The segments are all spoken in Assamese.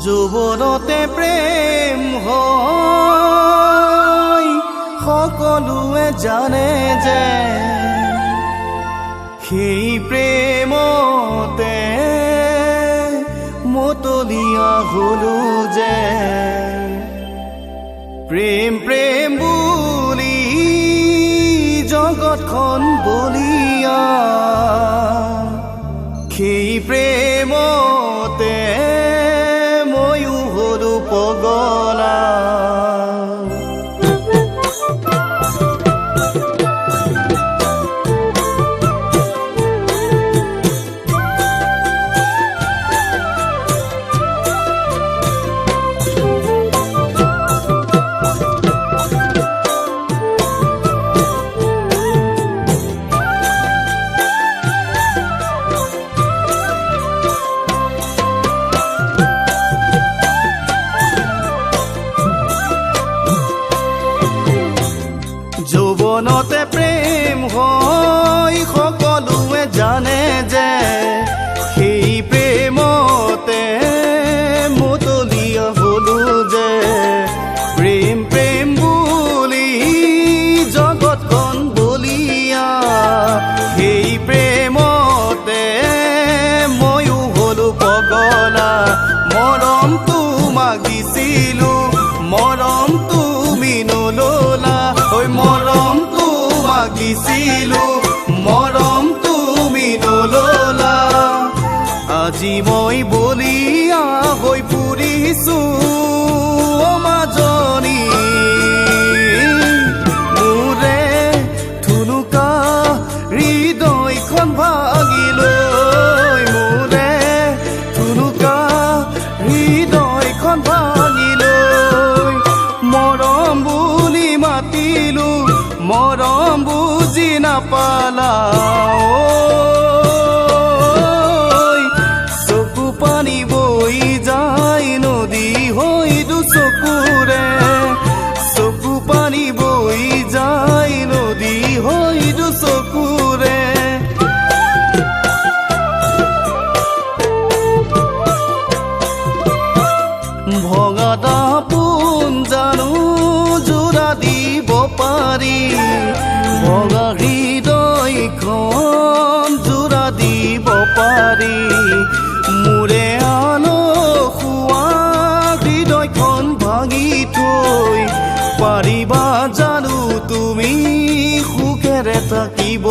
যৌৱনতে প্ৰেম হয় সকলোৱে জানে যে সেই প্ৰেমতে মতলীয়া হলো যে প্ৰেম প্ৰেম বুলি জগতখন বলিয়া সেই প্ৰেমতে ময়ো হলো পগলা যৌৱনতে প্ৰেম হয় সকলোৱে জানে যে সেই প্ৰেমতে মতলীয়া হলো যে প্ৰেম প্ৰেম বুলি জগতখন বলিয়া সেই প্ৰেমতে ময়ো হলো পগলা মৰমটো মাগিছিলো মৰম তুমি নললা মৰমটো মাগিছিলো মৰম তুমি নললা আজি মই বলিয়া হৈ ফুৰিছো মাজনী মোৰে থুনুকা হৃদয়খন ভাঙিলৈ মোৰে থুনুকা হৃদয়খন ভাঙিলৈ মৰম বুলি মাতিলো মৰম বুজি নাপালা চকু পানী বৈ যায় নদী হৈ দুচকুৰে চকু পানী বৈ যায় নদী হৈ দুচকুৰে ভগা পোন জানো যোৰা দিব পাৰি ভগা হৃদয়খন যোৰা দিব পাৰি মোৰে আলসুৱা হৃদয়খন ভাঙি থৈ পাৰিবা জানো তুমি সুখেৰে থাকিব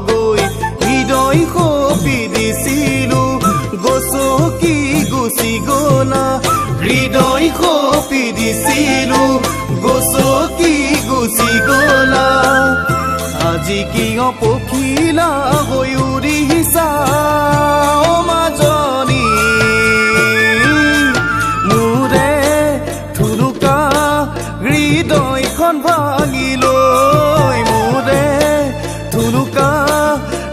গৈ হৃদয় সপি দিছিলো গছকি গুচি গলা হৃদয় সপি দিছিলো গছকি গুচি গলা আজি কিয় পখিলা হৈ উৰিছা মাজনী মোৰে থুনুকা হৃদয়খন ভাঙিলৈ মোৰে থুনুকা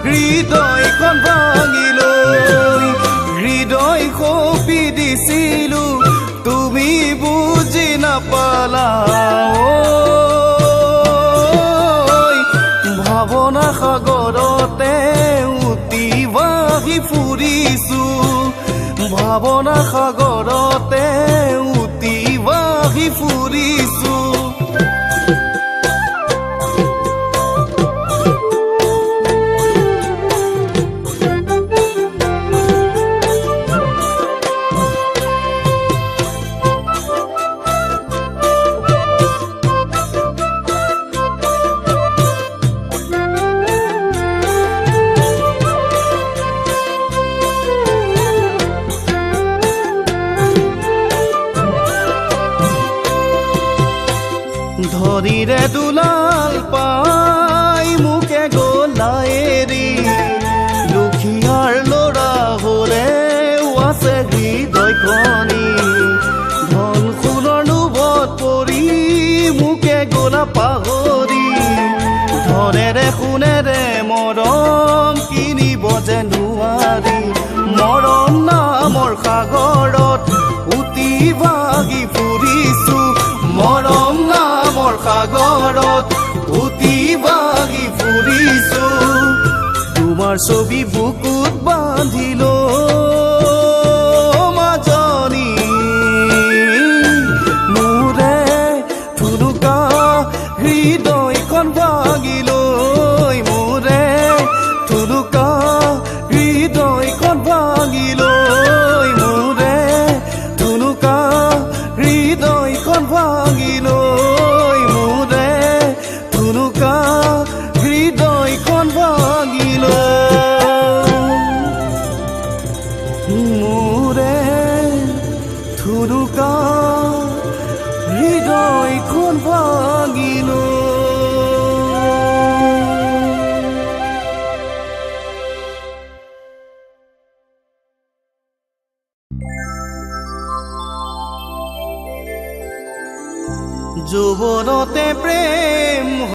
হৃদয়খন ভাঙিলৈ হৃদয় সপি দিছিলো তুমি বুজি নাপালা ভাৱনা সাগৰতে উটি ভাহি ফুৰিছো ভাৱনা সাগৰতে উটি ভাহি ফুৰিছো ধৰিৰে দুলাল পাই মোকে গলাই এৰি দুখীয়াৰ ল'ৰা হ'লে আছে হৃদয়খনি ধন সোণৰ লোভত পৰি মোকে গলা পাহৰি ধনেৰে সোণেৰে মৰম কিনিব যে নোৱাৰি মৰম নামৰ সাগৰত উটি ভাগি ফুৰিছো মৰম নামৰ সাগৰত উটি ভাগি ফুৰিছো তোমাৰ ছবি বুকুত বান্ধিলো মাজনী মোৰে থুনুকা হৃদয়খন ভাগিলো মোৰে থুনুকা হৃদয়খন ভাগিলো মোৰে থুনুকা হৃদয়খন ভাগিলো মোৰে থুনুকা হৃদয়খন ভাগিলো মোৰে থুনুকা হৃদয়খন ভাগিলো যৌৱনতে প্ৰেম